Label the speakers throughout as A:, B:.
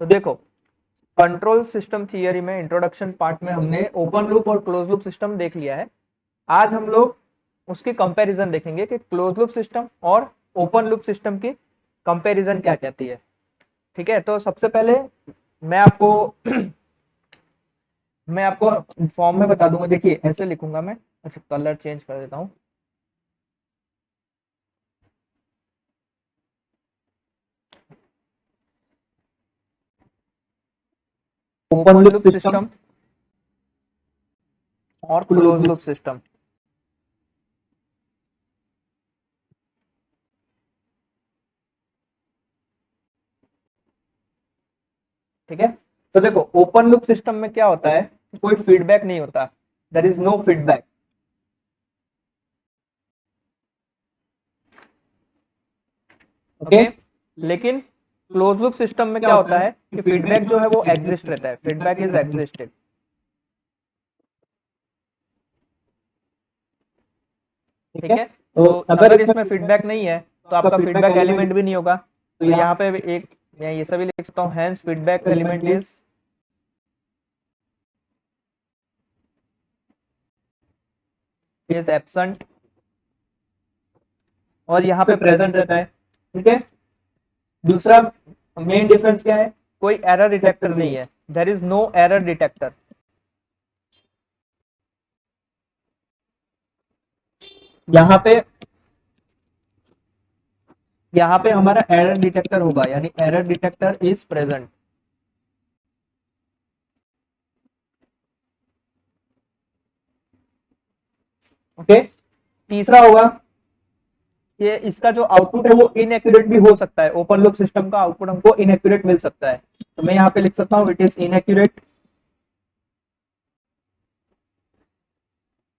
A: तो देखो, control system theory में इंट्रोडक्शन पार्ट में हमने ओपन लूप और क्लोज लूप सिस्टम देख लिया है। आज हम लोग उसकी कंपैरिजन देखेंगे कि क्लोज लूप सिस्टम और ओपन लूप सिस्टम की कंपैरिजन क्या कहती है। ठीक है, तो सबसे पहले मैं आपको मैं आपको फॉर्म में बता दूंगा। देखिए ऐसे लिखूंगा मैं। अच्छा, कलर चेंज कर देता हूँ। ओपन लूप सिस्टम और क्लोज लूप सिस्टम। ठीक है, तो देखो ओपन लूप सिस्टम में क्या होता है, कोई फीडबैक नहीं होता, there is no feedback. Okay, लेकिन क्लोज लूप सिस्टम में क्या होता है कि फीडबैक जो है वो एग्जिस्ट रहता है, फीडबैक इज एग्जिस्टेड। ठीक है, तो अगर इसमें फीडबैक नहीं है तो आपका फीडबैक एलिमेंट भी नहीं होगा। तो यहाँ पे एक मैं ये सभी लिख सकता हूँ, hence feedback element is absent, और यहाँ पे प्रेजेंट रहता है। ठीक है, दूसरा मेन डिफरेंस क्या है, कोई एरर डिटेक्टर नहीं है, there is no error detector. यहाँ पे हमारा एरर डिटेक्टर होगा, यानी error detector is present. Okay, तीसरा होगा कि इसका जो आउटपुट है वो इनएक्यूरेट भी हो सकता है। ओपन लूप सिस्टम का आउटपुट हमको इनएक्यूरेट मिल सकता है, तो मैं यहाँ पे लिख सकता हूँ इट इज इनएक्यूरेट।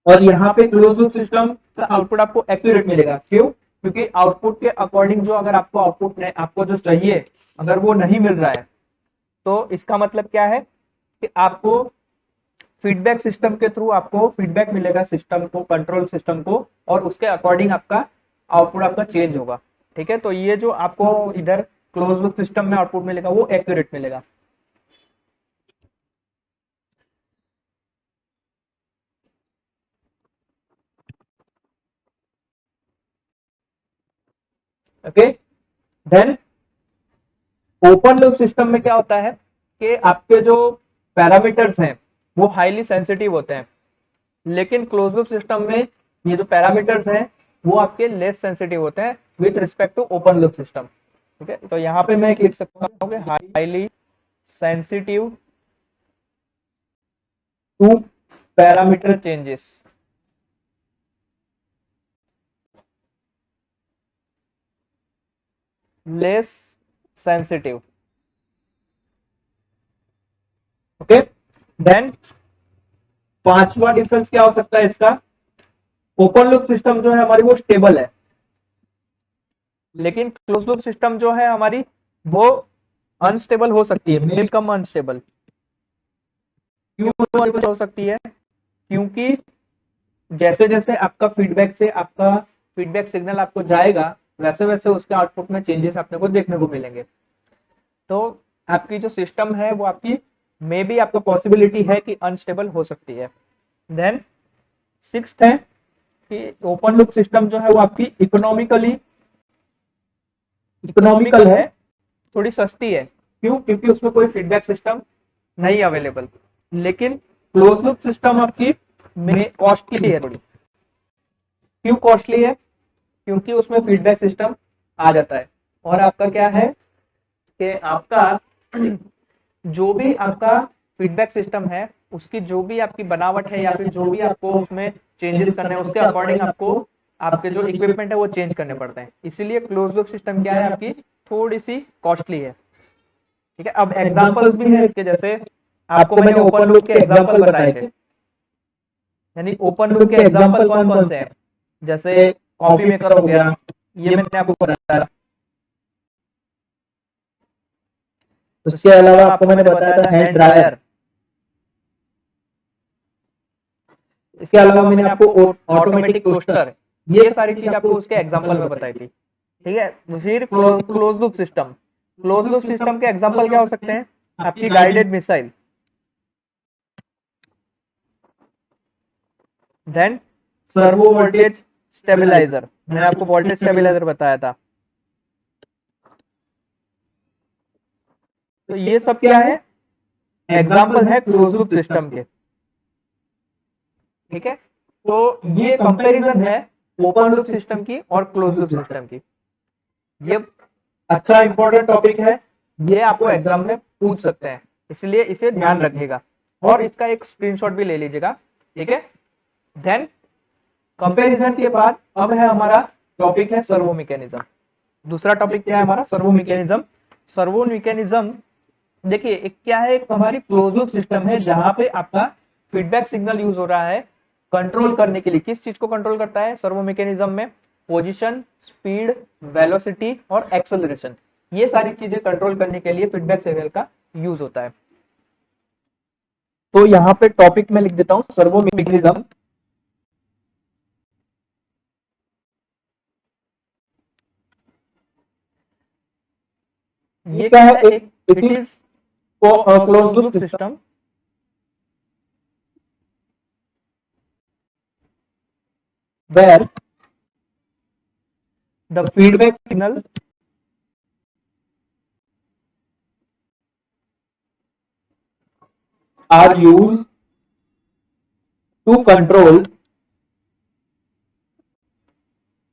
A: और यहाँ पे क्लोज लूप सिस्टम का आउटपुट आपको एक्यूरेट मिलेगा। क्यों? क्योंकि आउटपुट के अकॉर्डिंग जो अगर आपको आउटपुट आपको जो चाहिए अगर वो नहीं मिल रहा है, तो इसका मतलब क्या है कि आपको फीडबैक सिस्टम के थ्रू आपको फीडबैक मिलेगा सिस्टम को, कंट्रोल सिस्टम को, और उसके अकॉर्डिंग आपका आउटपुट आपका चेंज होगा। ठीक है, तो ये जो आपको इधर क्लोज लूप सिस्टम में आउटपुट मिलेगा वो एक्यूरेट मिलेगा। Okay, then open loop system में क्या होता है कि आपके जो पैरामीटर्स हैं वो हाईली सेंसिटिव होते हैं, लेकिन क्लोज लूप सिस्टम में ये जो पैरामीटर्स हैं वो आपके लेस सेंसिटिव होते हैं with respect to open loop system. ठीक है, तो यहाँ पे मैं एक लिख सकता हूँ कि highly sensitive to parameter changes, less sensitive. Okay, then पांचवा डिफरेंस क्या हो सकता है इसका, ओपन लूप सिस्टम जो है हमारी वो स्टेबल है, लेकिन क्लोज लूप सिस्टम जो है हमारी वो अनस्टेबल हो सकती है, मे कम अनस्टेबल। क्यों अनस्टेबल हो सकती है? क्योंकि जैसे जैसे आपका फीडबैक से आपका फीडबैक सिग्नल आपको जाएगा वैसे वैसे उसके आउटपुट में चेंजेस आपने को देखने को मिलेंगे। तो आपकी जो सिस्टम है वो आपकी मे बी आपको पॉसिबिलिटी है कि अनस्टेबल हो सकती है। देन सिक्स्थ है कि ओपन लूप सिस्टम जो है वो आपकी इकोनॉमिकल है, थोड़ी सस्ती है। क्यों? क्योंकि उसमें कोई फीडबैक सिस्टम नहीं अवेलेबल। लेकिन क्लोज लूप सिस्टम आपकी में कॉस्टली है थोड़ी। क्यों कॉस्टली है? क्योंकि उसमें फीडबैक सिस्टम आ जाता है, और आपका क्या है कि आपका जो भी आपका फीडबैक सिस्टम है उसकी जो भी आपकी बनावट है या फिर जो भी आपको उसमें चेंजेस करने हैं उसके अकॉर्डिंग आपको आपके जो इक्विपमेंट है वो चेंज करने पड़ते हैं। इसीलिए क्लोज लूप सिस्टम क्या है आपकी थोड़ी सी कॉस्टली है। ठीक है, अब एग्जांपल्स भी हैं इसके, जैसे आपको मैंने ओपन लूप के एग्जांपल बताए थे, यानी ओपन लूप के एग्जांपल कौन कौन से हैं, जैसे कॉफी मेकर हो गया, ये मैंने आपको बताया। उसके अलावा आपको मैंने बताया था हैंड ड्रायर। इसके अलावा मैंने आपको ऑटोमेटिक टोस्टर, ये सारी चीज आपको उसके एग्जांपल में बताई थी। ठीक है, फिर close loop system. Close loop system के एग्जांपल क्या हो सकते हैं? आपकी guided missile, then servo voltage stabilizer, मैंने आपको वोल्टेज स्टेबलाइजर बताया था। तो ये सब क्या है, एग्जाम्पल है क्लोज लूप सिस्टम के। ठीक है, तो ये कंपैरिजन है ओपन लूप सिस्टम की और क्लोज लूप सिस्टम की। ये अच्छा इंपॉर्टेंट टॉपिक है, ये आपको एग्जाम में पूछ सकते हैं, इसलिए इसे ध्यान रखिएगा और इसका एक स्क्रीनशॉट भी ले लीजिएगा। ठीक है, देन कंपैरिजन के बाद अब है हमारा टॉपिक है सर्वो मैकेनिज्म। दूसरा टॉपिक क्या है हमारा, सर्वो मैकेनिज्म। सर्वो मैकेनिज्म देखिए एक क्या है, एक हमारी क्लोज लूप सिस्टम है जहां पे आपका फीडबैक सिग्नल यूज हो रहा है कंट्रोल करने के लिए। किस चीज को कंट्रोल करता है सर्वो मैकेनिज्म में, पोजीशन, स्पीड, वेलोसिटी और एक्सेलरेशन, ये सारी चीजें कंट्रोल करने के लिए फीडबैक सिग्नल का यूज होता है। तो यहाँ पे टॉपिक में लिख देता हूं सर्वो मैकेनिज्म। ये क्या है, एक it is close loop system where the feedback signal are used to control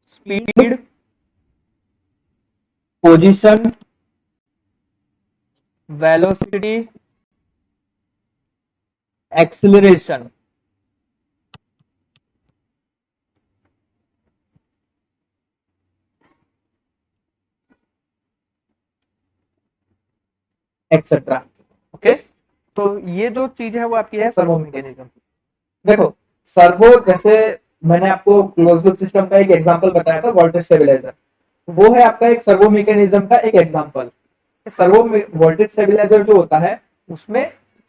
A: speed, position, velocity, acceleration. Etcetera. Okay, तो ये जो चीज है वो आपकी है सर्वो मैकेनिज्म। देखो सर्वो, जैसे मैंने आपको क्लोज लूप सिस्टम का एक एग्जांपल बताया था वोल्टेज स्टेबलाइजर, वो है आपका एक सर्वो मैकेनिज्म का एक एग्जांपल। सर्वो वोल्टेज स्टेबलाइजर जो होता है उसमें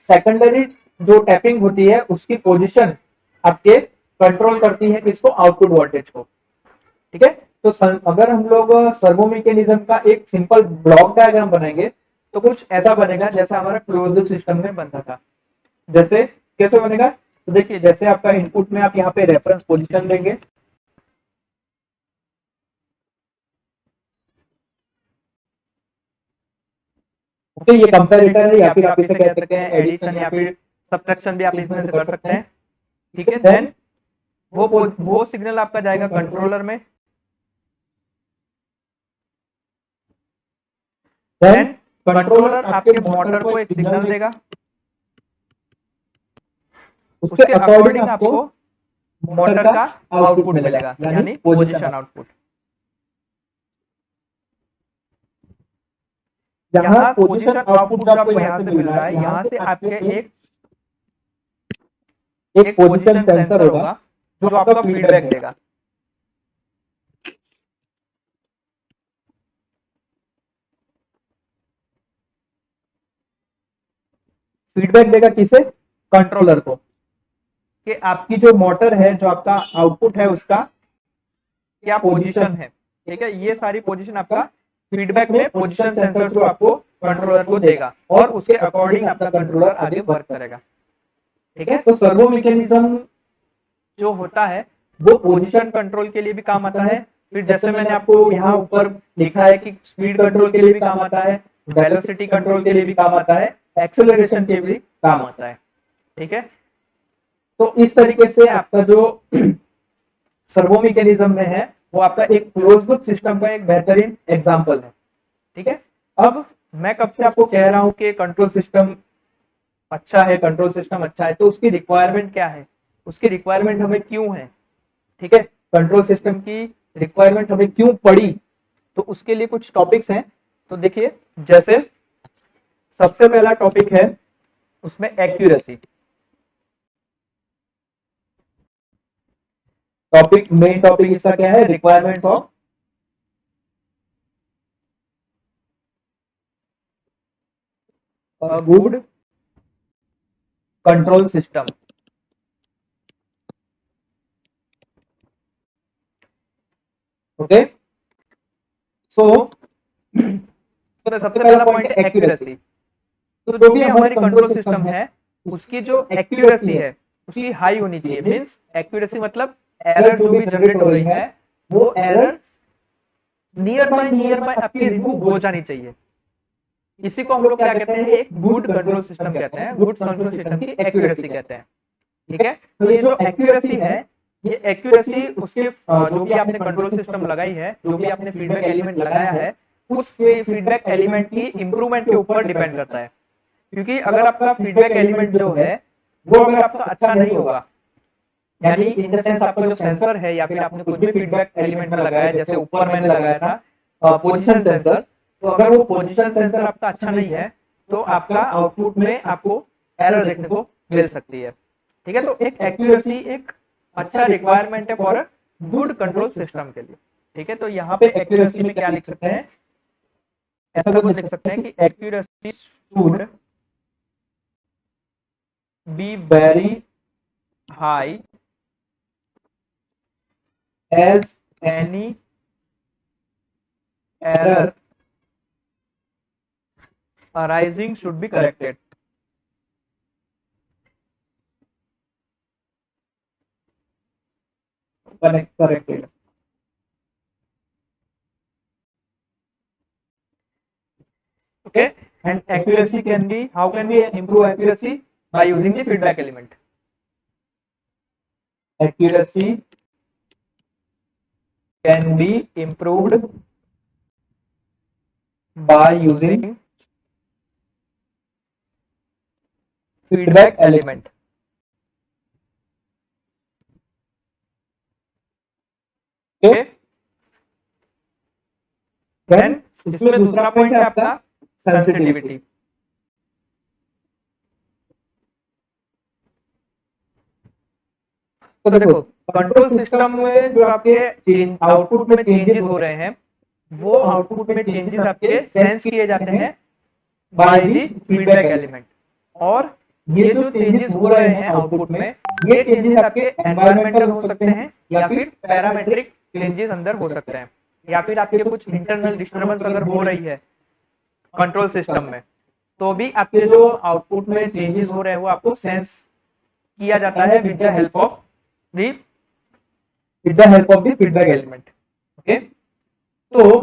A: सेकेंडरी जो टैपिंग होती है उसकी पोजीशन आपके कंट्रोल करती है किसको, आउटपुट वोल्टेज को। ठीक है, तो अगर हम लोग सर्वो मैकेनिज्म का एक सिंपल ब्लॉक डायग्राम बनाएंगे तो कुछ ऐसा बनेगा जैसा हमारा क्लोज लूप सिस्टम में बनता था। जैसे कैसे बनेगा, तो देखिए जैसे आपका इनपुट में आप यहाँ पे रेफरेंस पोजीशन देंगे, ओके, ये कंपैरेटर है या फिर आप इसे कह सकते हैं एडिशन या फिर सब्ट्रैक्शन भी आप इसमें से कर सकते हैं। ठीक है, देन वो सिग्नल आपका जाएगा कंट्रोलर में, देन कंट्रोलर आपके मोटर को एक सिग्नल देगा, उसके अकॉर्डिंग आपको मोटर का आउटपुट मिलेगा यानी पोजीशन आउटपुट। यहाँ पोजीशन आउटपुट जो आपको यहाँ से मिल रहा है, यहाँ से आपके एक पोजीशन सेंसर होगा जो आपका फीडबैक देगा। फीडबैक देगा किसे, कंट्रोलर को, कि आपकी जो मोटर है, जो आपका आउटपुट है उसका क्या पोजीशन है। ठीक है, ये सारी पोजीशन आपका फीडबैक में पोजीशन सेंसर थ्रू आपको कंट्रोलर को देगा और उसके अकॉर्डिंग आपका कंट्रोलर आगे वर्क करेगा। ठीक है, तो सर्वो मैकेनिज्म जो होता है वो पोजीशन कंट्रोल के लिए भी काम आता है। फिर जैसे मैंने आपको यहाँ ऊपर लिखा है कि स्पीड कंट्रोल के लिए भी काम आता है, वेलोसिटी कंट्रोल के लिए भी काम आता है, एक्सेलरेशन के लिए भी काम आता है। ठीक है, तो इस तरीके से आपका जो सर्वो मैकेनिज्म में है वो आपका एक क्लोज लूप सिस्टम का एक बेहतरीन एग्जांपल है। ठीक है, अब मैं कब से आपको कह रहा हूं कि कंट्रोल सिस्टम अच्छा है, कंट्रोल सिस्टम अच्छा है, तो उसकी रिक्वायरमेंट क्या है, उसकी रिक्वायरमेंट हमें क्यों है। ठीक है, कंट्रोल सिस्टम की रिक्वायरमेंट हमें क्यों पड़ी, तो उसके लिए कुछ टॉपिक्स हैं। तो देखिए जैसे सबसे पहला टॉपिक है उसमें एक्यूरेसी। टॉपिक, मेन टॉपिक इसका क्या है, requirements of a good control system। Okay, so सबसे पहला पॉइंट है एक्यूरेसी। तो जो भी हमारी कंट्रोल सिस्टम है उसकी जो एक्यूरेसी है उसकी हाई होनी चाहिए। मीन्स एक्यूरेसी मतलब एरर जो भी जनरेट हो रही है वो एरर नियर बाय आपकी रिमूव हो जानी चाहिए। इसी को हम लोग क्या कहते हैं, एक गुड कंट्रोल सिस्टम कहते हैं, गुड कंट्रोल सिस्टम की एक्यूरेसी कहते हैं। ठीक है, तो ये जो एक्यूरेसी है, ये एक्यूरेसी उसके जो भी आपने कंट्रोल सिस्टम लगाई है, जो भी आपने फीडबैक एलिमेंट लगाया है, उस फीडबैक एलिमेंट की इंप्रूवमेंट के ऊपर डिपेंड करता है। क्योंकि अगर आपका फीडबैक एलिमेंट जो है वो अगर आपका अच्छा नहीं होगा, यानी इन द सेंस आपका जो सेंसर है या फिर आपने कुछ भी फीडबैक एलिमेंट में लगाया, जैसे ऊपर मैंने लगाया था पोजीशन सेंसर, तो अगर वो पोजीशन सेंसर आपका अच्छा नहीं है तो आपका आउटपुट में आपको एरर देखने को मिल सकती है। ठीक है, तो एक एक्यूरेसी एक अच्छा रिक्वायरमेंट है for a good control system के लिए। ठीक है, तो यहाँ पे एक्यूरेसी में क्या लिख सकते हैं, ऐसा कुछ लिख सकते हैं कि accuracy should be very high as any error arising should be corrected। corrected। Okay, and accuracy can be, how can we improve accuracy? By using the feedback element। accuracy can be improved by using feedback element। Okay, then इसमें दूसरा point है आपका sensitivity. तो देखो, control system में जो आपके output में चेंजेस हो रहे हैं, वो आउटपुट में चेंजेस आपके सेंस किए जाते हैं बाय द फीडबैक एलिमेंट। और ये जो चेंजेस हो रहे हैं आउटपुट में, ये चेंजेस आपके एनवायरमेंटल हो सकते हैं या फिर पैरामेट्रिक चेंजेस अंदर हो सकते हैं, या फिर आपके कुछ इंटरनल डिस्टर्बेंस अगर हो रही है कंट्रोल सिस्टम में, तो भी आपके जो आउटपुट में चेंजेस हो रहे हैं वो आपको सेंस किया जाता है with the help of the feedback element. Okay, तो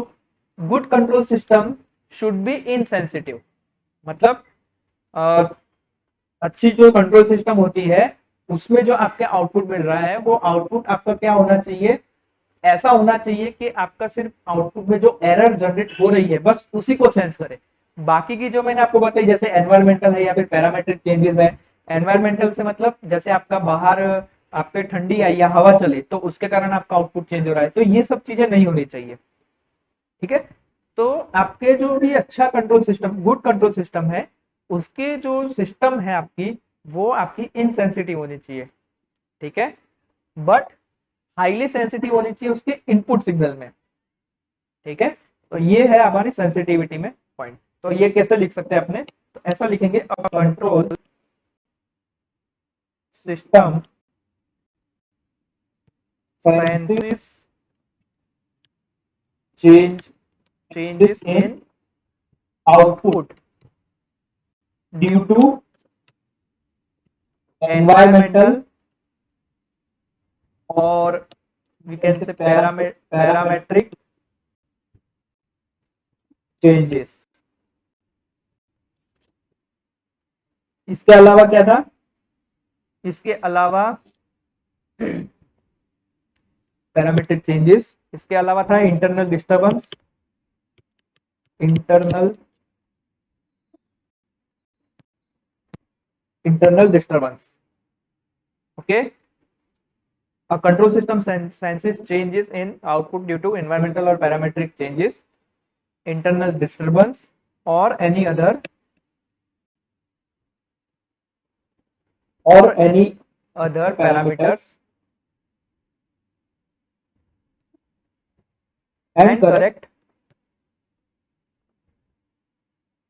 A: good control system should be insensitive, मतलब अच्छी जो कंट्रोल सिस्टम होती है उसमें जो आपके आउटपुट मिल रहा है वो आउटपुट आपका क्या होना चाहिए, ऐसा होना चाहिए कि आपका सिर्फ आउटपुट में जो एरर जनरेट हो रही है बस उसी को सेंस करे। बाकी की जो मैंने आपको बताई, जैसे एनवायरमेंटल है या फिर पैरामेट्रिक चेंजेस है, एनवायरमेंटल से मतलब जैसे आपका बाहर आपके ठंडी आई या हवा चले तो उसके कारण आपका आउटपुट चेंज हो रहा है, तो ये सब चीजें नहीं होनी चाहिए। ठीक है, तो आपके जो भी अच्छा control system, good control system है, उसके जो सिस्टम है आपकी, वो आपकी इनसेंसिटिव होनी चाहिए। ठीक है, बट हाईली सेंसिटिव होनी चाहिए उसके इनपुट सिग्नल में। ठीक है, तो ये है हमारी सेंसिटिविटी में पॉइंट। तो ये कैसे लिख सकते हैं अपने, तो ऐसा लिखेंगे, a control system senses changes in output due to environmental or we can say parametric changes। इसके अलावा क्या था, इसके अलावा पैरामीट्रिक चेंजेस, इसके अलावा था internal disturbance, internal disturbance। okay, a control system senses changes in output due to environmental or parametric changes, internal disturbance or any other parameters and correct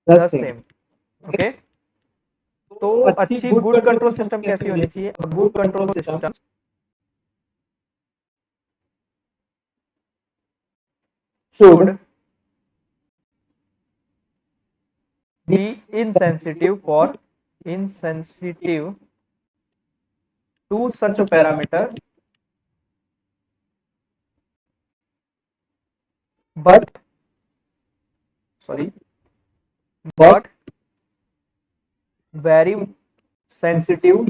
A: the same। okay, तो अच्छी good control system कैसी होनी चाहिए, good control system should be insensitive to such a parameter, but very sensitive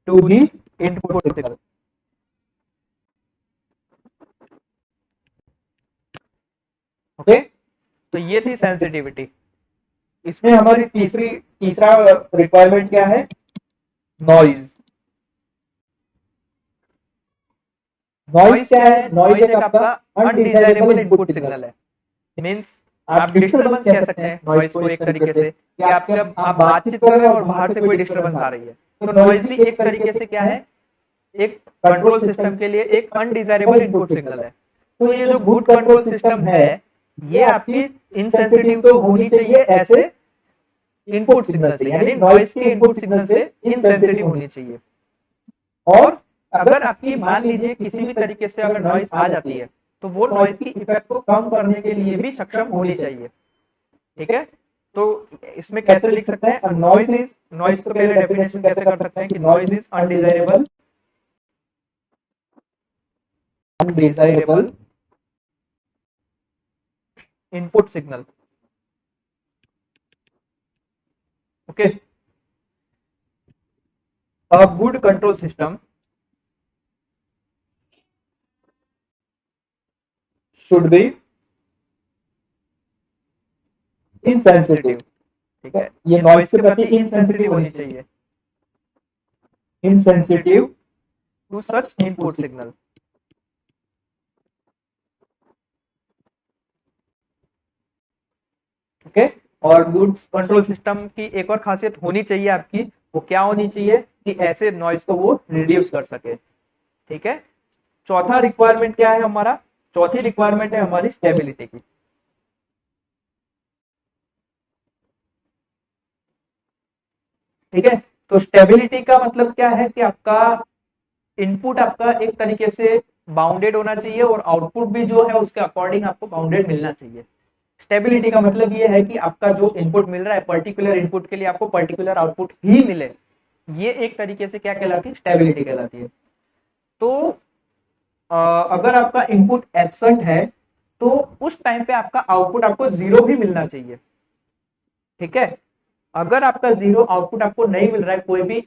A: to the input signal. Okay, तो ये थी sensitivity. इसमें हमारी तीसरा रिक्वायरमेंट क्या है? नॉइज। नॉइज क्या है? नॉइज एक आपका अनडिजायरेबल इनपुट सिग्नल है। मींस आप डिस्टर्बेंस कह सकते हैं नॉइज को एक तरीके से, कि आप बातचीत कर रहे हैं और बाहर से कोई डिस्टर्बेंस आ रही है, तो नॉइज भी एक तरीके से क्या है? एक कंट्रोल सिस्टम के लिए एक अनडिजायरेबल इनपुट सिग्नल है। तो ये जो गुड कंट्रोल सिस्टम है, ये आपकी इनसेंसिटिव तो होनी चाहिए ऐसे इनपुट सिग्नल से, यानी नॉइज के इनपुट सिग्नल से इनसेंसिटिव होनी चाहिए। और अगर आपकी मान लीजिए किसी भी तरीके से अगर नॉइज आ जाती है, तो वो नॉइज की इफेक्ट को कम करने के लिए भी सक्षम होनी चाहिए। ठीक है, तो इसमें कैसे लिख सकते हैं? नॉइज को पहले डेफिनेशन कैसे कर सकते हैं कि noise is undesirable input signal. Okay, a good control system should be insensitive. ठीक है, ये नॉइज के प्रति इनसेंसिटिव होनी चाहिए, insensitive to such input signal. Okay, और गुड कंट्रोल सिस्टम की एक और खासियत होनी चाहिए आपकी, वो क्या होनी चाहिए? कि ऐसे नॉइज को वो रिड्यूस कर सके। ठीक है, चौथा रिक्वायरमेंट क्या है हमारा? चौथी रिक्वायरमेंट है हमारी स्टेबिलिटी की। ठीक है, तो स्टेबिलिटी का मतलब क्या है? कि आपका इनपुट आपका एक तरीके से बाउंडेड होना चाहिए और आउटपुट भी जो है उसके अकॉर्डिंग आपको बाउंडेड मिलना चाहिए। स्टेबिलिटी का मतलब ये है कि आपका जो इनपुट मिल रहा है, पर्टिकुलर इनपुट के लिए आपको पर्टिकुलर आउटपुट ही मिले। ये एक तरीके से क्या कहलाती है? स्टेबिलिटी कहलाती है। तो अगर आपका इनपुट एब्सेंट है, तो उस टाइम पे आपका आउटपुट आपको जीरो भी मिलना चाहिए। ठीक है, अगर आपका जीरो आउटपुट आपको नहीं मिल रहा है कोई भी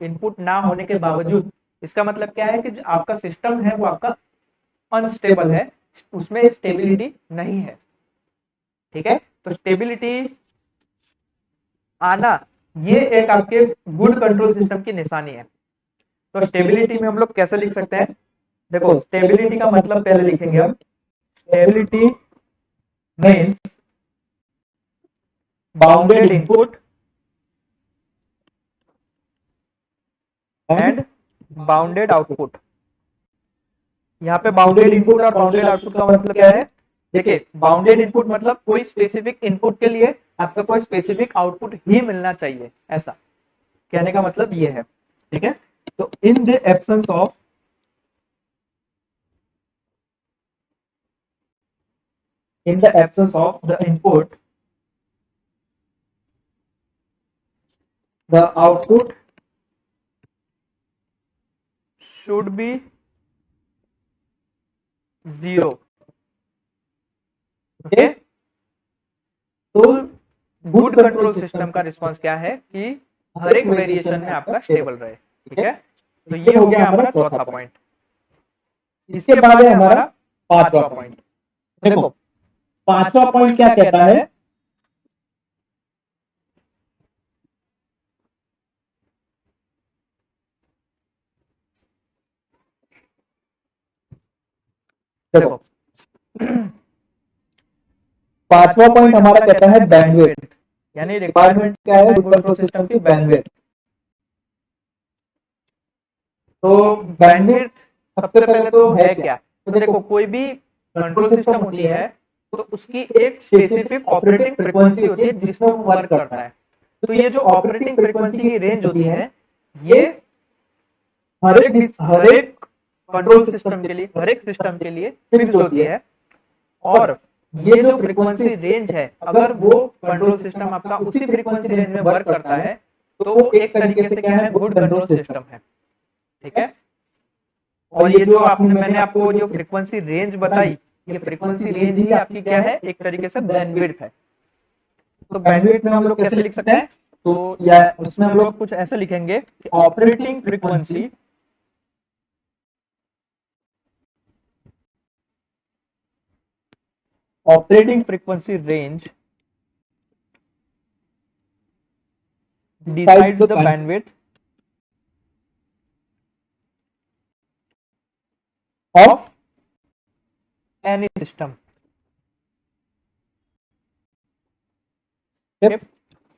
A: इनपुट ना होने के बावजूद, इसका मतलब क्या है? कि जो आपका सिस्टम है वो आपका अनस्टेबल है, उसमें स्टेबिलिटी नहीं है। ठीक है, तो स्टेबिलिटी आना ये एक आपके गुड कंट्रोल सिस्टम की निशानी है। तो स्टेबिलिटी में हम लोग कैसे लिख सकते हैं? देखो, स्टेबिलिटी का मतलब पहले लिखेंगे हम, stability means bounded input and bounded output. यहाँ पे बाउंडेड इनपुट और बाउंडेड आउटपुट का मतलब क्या है? देखिए, बाउंडेड इनपुट मतलब कोई स्पेसिफिक इनपुट के लिए आपका कोई स्पेसिफिक आउटपुट ही मिलना चाहिए, ऐसा कहने का मतलब ये है। ठीक है, तो in the absence of the input, the output should be zero. Okay, तो गुड कंट्रोल सिस्टम का रिस्पांस क्या है? कि हर एक वेरिएशन में आपका स्टेबल रहे। ठीक है, तो ये हो गया हमारा चौथा पॉइंट। इसके बाद है हमारा पांचवा पॉइंट। देखो, पांचवा पॉइंट क्या कहता है? देखो, पांचवा पॉइंट हमारा कहता है बैंडविड्थ, यानी रिक्वायरमेंट क्या है गुड कंट्रोल सिस्टम की? बैंडविड्थ। तो बैंडविड्थ सबसे पहले तो है क्या? तो देखो, कोई भी कंट्रोल सिस्टम होती है तो उसकी एक स्पेसिफिक ऑपरेटिंग फ्रीक्वेंसी होती है जिसमें वो वर्क करता है। तो ये जो ऑपरेटिंग फ्रीक्वेंसी की रेंज होती है, ये हर एक कंट्रोल सिस्टम के लिए, हर एक सिस्टम के लिए फिक्स्ड होती है। और ये जो फ्रीक्वेंसी रेंज है, अगर वो कंट्रोल सिस्टम आपका उसी फ्रीक्वेंसी रेंज में वर्क करता है तो वो एक तरीके से क्या है, गुड कंट्रोल सिस्टम है। ठीक है। और ये जो मैंने आपको जो फ्रीक्वेंसी रेंज बताई, ये फ्रीक्वेंसी रेंज ही आपकी क्या है, एक तरीके से बैंडविड्थ है। तो बैंडविड्थ में हम लोग कैसे लिख सकते हैं, तो या उसमें हम लोग कुछ ऐसे लिखेंगे कि operating frequency range decides the bandwidth of any system. If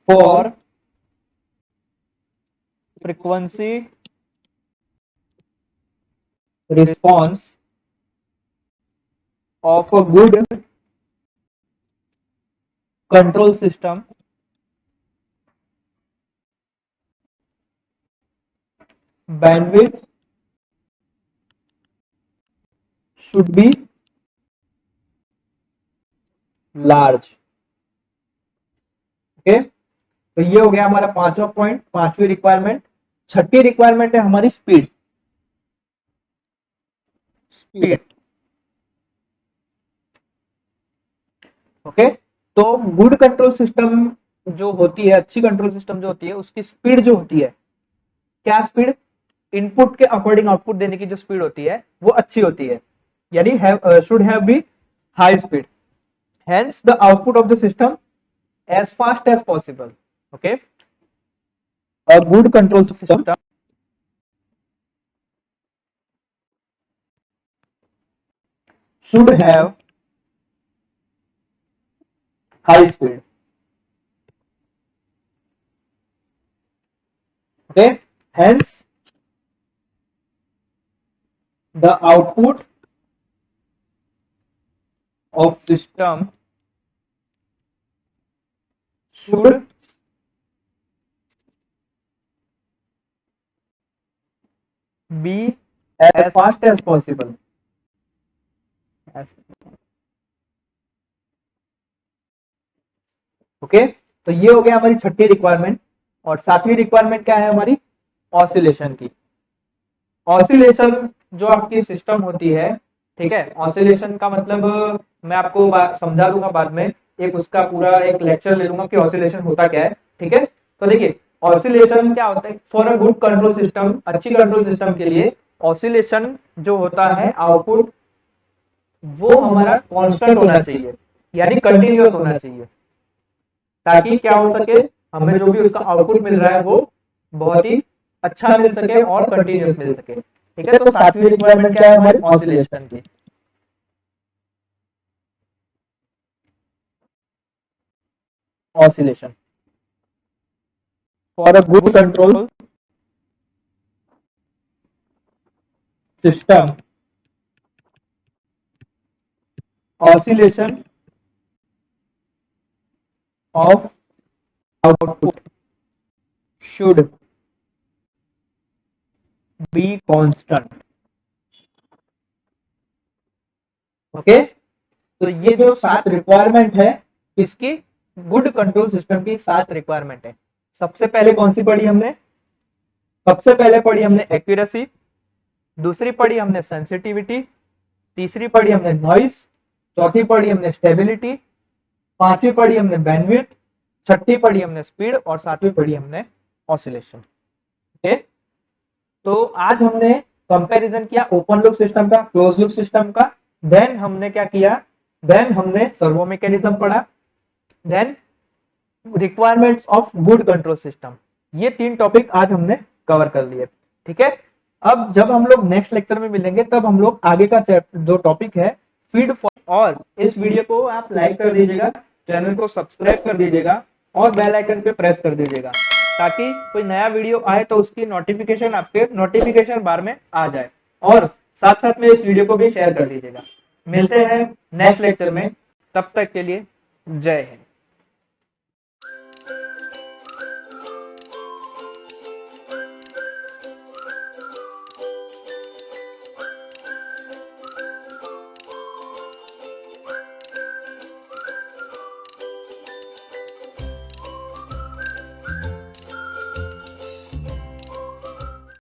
A: for frequency response of a good control system bandwidth should be large. Okay, तो ये हो गया हमारा पांचवा पॉइंट, पांचवी रिक्वायरमेंट। छठी रिक्वायरमेंट है हमारी स्पीड। ओके, तो गुड कंट्रोल सिस्टम जो होती है, अच्छी कंट्रोल सिस्टम जो होती है, उसकी स्पीड जो होती है, क्या स्पीड, इनपुट के अकॉर्डिंग आउटपुट देने की जो स्पीड होती है वो अच्छी होती है, यानी should have be high speed, hence the output of the system as fast as possible. Okay, a good control system should have high speed. Okay, hence the output of system should be as fast as possible. Okay, तो ये हो गया हमारी छठी requirement. और सातवीं requirement क्या है हमारी, ऑसिलेशन की। ऑसिलेशन जो आपकी सिस्टम होती है, ठीक है, ऑसिलेशन का मतलब मैं आपको समझा दूंगा बाद में, एक उसका पूरा एक लेक्चर ले लूंगा कि ऑसिलेशन होता क्या है। ठीक है, तो देखिए ऑसिलेशन क्या होता है, for a good control system, अच्छी कंट्रोल सिस्टम के लिए ऑसिलेशन जो होता है आउटपुट, वो हमारा कांस्टेंट होना चाहिए, यानी कंटिन्यूअस होना चाहिए, ताकि क्या हो सके, हमें जो भी उसका आउटपुट मिल रहा है वो बहुत ही अच्छा मिल सके और कंटिन्यूअस मिल सके। ठीक है, तो सातवीं रिक्वायरमेंट क्या है हमारी, ऑसिलेशन की। Oscillation for a good control system, oscillation of output should be constant. Okay, तो ये जो 7 रिक्वायरमेंट है, इसकी गुड कंट्रोल सिस्टम की 7 रिक्वायरमेंट है। सबसे पहले कौन सी पढ़ी हमने, सबसे पहले पढ़ी हमने एक्यूरेसी, दूसरी पढ़ी हमने सेंसिटिविटी, तीसरी पढ़ी हमने नॉइस, चौथी पढ़ी हमने स्टेबिलिटी, पांचवी पढ़ी हमने बैंडविड्थ, छठी पढ़ी हमने स्पीड और सातवीं पढ़ी हमने ऑसिलेशन। ओके, तो आज हमने कंपैरिजन किया ओपन लूप सिस्टम का, क्लोज लूप सिस्टम का, देन हमने क्या किया, देन हमने सर्वो मैकेनिज्म पढ़ा, then requirements of good control system. ये 3 टॉपिक आज हमने कवर कर लिए। ठीक है, अब जब हम लोग नेक्स्ट लेक्चर में मिलेंगे तब हम लोग आगे का जो टॉपिक है फीड। और इस वीडियो को आप लाइक कर दीजिएगा, चैनल को सब्सक्राइब कर दीजिएगा और बेल आइकन पे प्रेस कर दीजिएगा, ताकि कोई नया वीडियो आए तो उसकी नोटिफिकेशन आपके नोटिफिकेशन बार में आ जाए। और साथ साथ में इस वीडियो को भी शेयर कर दीजिएगा। मिलते हैं नेक्स्ट लेक्चर में, तब तक के लिए जय हिंद।